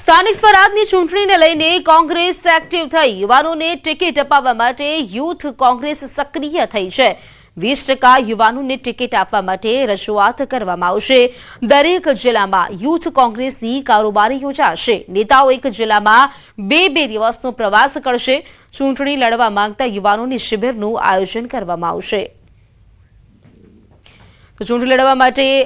સ્થાનિક સ્વરાજની ચૂંટણીને લઈને કોંગ્રેસ એક્ટિવ થઈ યુવાનોને ટિકિટ અપાવવા માટે યુથ કોંગ્રેસ સક્રિય થઈ છે। 20% યુવાનોને ટિકિટ આપવા માટે રજૂઆત કરવામાં આવશે। દરેક જિલ્લામાં યુથ કોંગ્રેસની કારોબારી યોજાશે। નેતાઓ એક જિલ્લામાં બે દિવસનો પ્રવાસ કરશે। ચૂંટણી લડવા માંગતા યુવાનોની શિબિરનું આયોજન કરવામાં આવશે। તો ચૂંટણી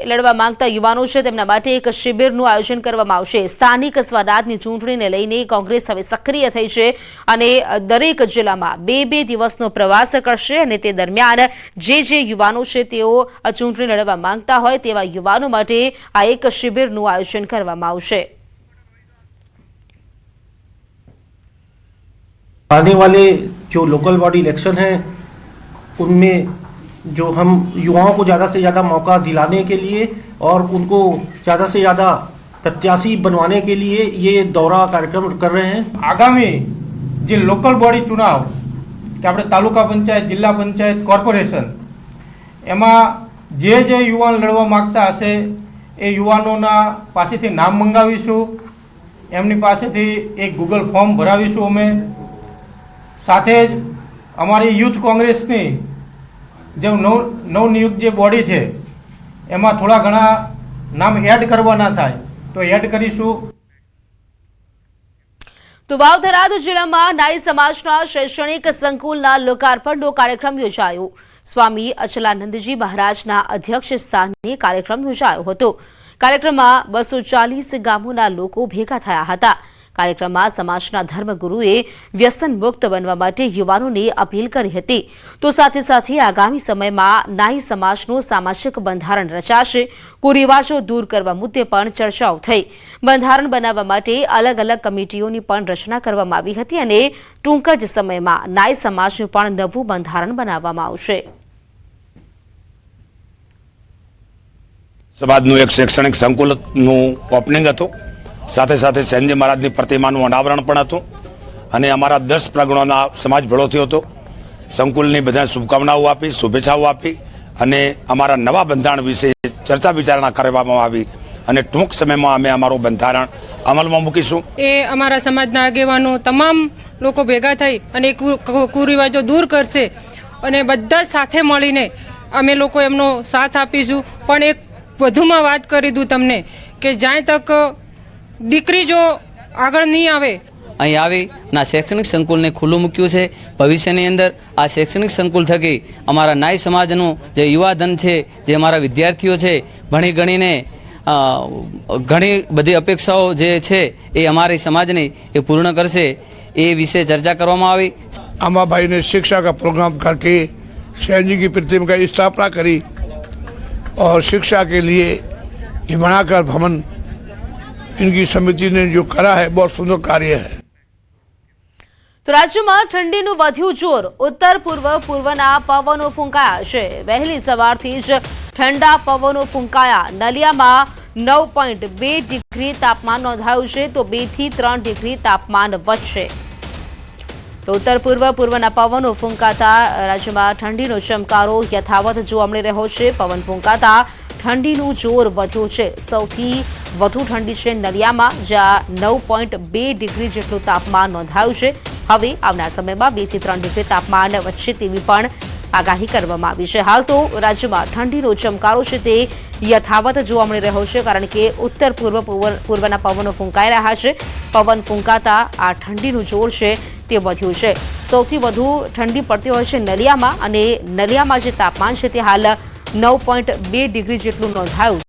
લડવા માંગતા યુવાનો છે તેમના માટે એક શિબિરનું આયોજન કરવામાં આવશે। સ્થાનિક સ્વરાજની ચૂંટણીને લઈને કોંગ્રેસ હવે સક્રિય થઈ છે અને દરેક જિલ્લામાં બે દિવસનો પ્રવાસ કરશે અને તે દરમિયાન જે યુવાનો છે તેઓ ચૂંટણી લડવા માંગતા હોય તેવા યુવાનો માટે આ એક શિબિરનું આયોજન કરવામાં આવશે। आने वाले जो लोकल बॉडी इलेक्शन है उनमें जो हम युवाओं को ज़्यादा से ज़्यादा मौका दिलाने के लिए और उनको ज़्यादा से ज़्यादा प्रत्याशी बनवाने के लिए ये दौरा कार्यक्रम कर रहे हैं। आगामी जो लोकल बॉडी चुनाव कि આપણે તાલુકા પંચાયત જિલ્લા પંચાયત કોર્પોરેશન એમાં જે યુવાન લડવા માંગતા હશે એ યુવાનોના પાસેથી નામ મંગાવીશું। એમની પાસેથી એક ગૂગલ ફોર્મ ભરાવીશું અમે। સાથે જ અમારી યુથ કોંગ્રેસની જે નવનિયુક્ત જે બોડી છે એમાં થોડા ઘણા નામ એડ કરવાના થાય તો એડ કરીશું। તો વાવથરાદ જિલ્લામાં નાઈ સમાજના શૈક્ષણિક સંકુલના લોકાર્પણનો કાર્યક્રમ યોજાયો। સ્વામી અચલાનંદજી મહારાજના અધ્યક્ષ સ્થાને કાર્યક્રમ યોજાયો હતો। કાર્યક્રમમાં 240 ગામોના લોકો ભેગા થયા હતા। કાર્યક્રમમાં સમાજના ધર્મગુરુએ વ્યસન મુક્ત બનવા માટે યુવાનોને અપીલ કરી હતી। તો સાથે સાથે આગામી સમયમાં નાઈ સમાજનું સામાજિક બંધારણ રચાશે। કુરિવાજો દૂર કરવા મુદ્દે પણ ચર્ચાઓ થઈ। બંધારણ બનાવવા માટે અલગ અલગ કમિટીઓની પણ રચના કરવામાં આવી હતી અને ટૂંક જ સમયમાં નાઈ સમાજનું પણ નવું બંધારણ બનાવવામાં આવશે। સમાજનું એક શૈક્ષણિક સંકુલનું ઓપનિંગ હતું। સાથે સાથે સેનજી મહારાજની પ્રતિમાનું અનાવરણ પણ હતું અને અમારા 10 પ્રગણોના સમાજ ભેળો થયો હતો। સંકુલની બધા શુભકામનાઓ આપી, શુભેચ્છાઓ આપી અને અમારા નવા બંધારણ વિશે ચર્ચા વિચારણા કરવામાં આવી અને ટૂંક સમયમાં અમે અમારું બંધારણ અમલમાં મૂકીશું। એ અમારા સમાજના આગેવાનો તમામ લોકો ભેગા થઈ અને કુરિવાજો દૂર કરશે અને બધા સાથે મળીને અમે લોકો એમનો સાથ આપીશું। પણ એક વધુમાં વાત કરી દઉં તમને કે જ્યાં તક દીકરી જો આગળ નહીં આવે અહીં આવી ના શૈક્ષણિક સંકુલને ખુલ્લું મૂક્યું છે। ભવિષ્યની અંદર આ શૈક્ષણિક સંકુલ થકી અમારા નાઈ સમાજનું જે યુવાધન છે, જે અમારા વિદ્યાર્થીઓ છે, ભણી ગણીને ઘણી બધી અપેક્ષાઓ જે છે એ અમારી સમાજની એ પૂર્ણ કરશે એ વિશે ચર્ચા કરવામાં આવી। अम्माभाई ने शिक्षा का प्रोग्राम करके सैन जी की प्रतिमा की स्थापना करी और शिक्षा के लिए ये बनाकर भवन इनकी समिति ने जो करा है बहुत सुंदर कार्य है। તો રાજ્યમાં ઠંડીનું વધ્યું જોર। ઉત્તર પૂર્વના પવનો ફૂંકાયા છે। વહેલી સવારથી જ ઠંડા પવનો ફૂંકાયા। નલિયામાં 9.2 ડિગ્રી તાપમાન નોંધાયું છે તો 2 થી 3 ડિગ્રી તાપમાન વધશે। તો ઉત્તર પૂર્વના પવનો ફૂંકાતા રાજ્યમાં ઠંડીનો ચમકારો યથાવત જોવા મળી રહ્યો છે। પવન ફૂંકાતા ઠંડીનું જોર વધ્યું છે। સૌથી વધુ ઠંડી છે નલિયામાં, જ્યાં 9.2 ડિગ્રી જેટલું તાપમાન નોંધાયું છે। હવે આવનાર સમયમાં 2 થી 3 ડિગ્રી તાપમાન વધશે તેવી પણ આગાહી કરવામાં આવી છે। હાલ તો રાજ્યમાં ઠંડીનો ચમકારો છે તે યથાવત જોવા મળી રહ્યો છે, કારણ કે ઉત્તર પૂર્વના પવનો ફૂંકાઈ રહ્યા છે। પવન ફૂંકાતા આ ઠંડીનું જોર છે તે વધ્યું છે। સૌથી વધુ ઠંડી પડતી હોય છે નલિયામાં અને નલિયામાં જે તાપમાન છે તે હાલ 9.2 ડિગ્રી જેટલું નોંધાયું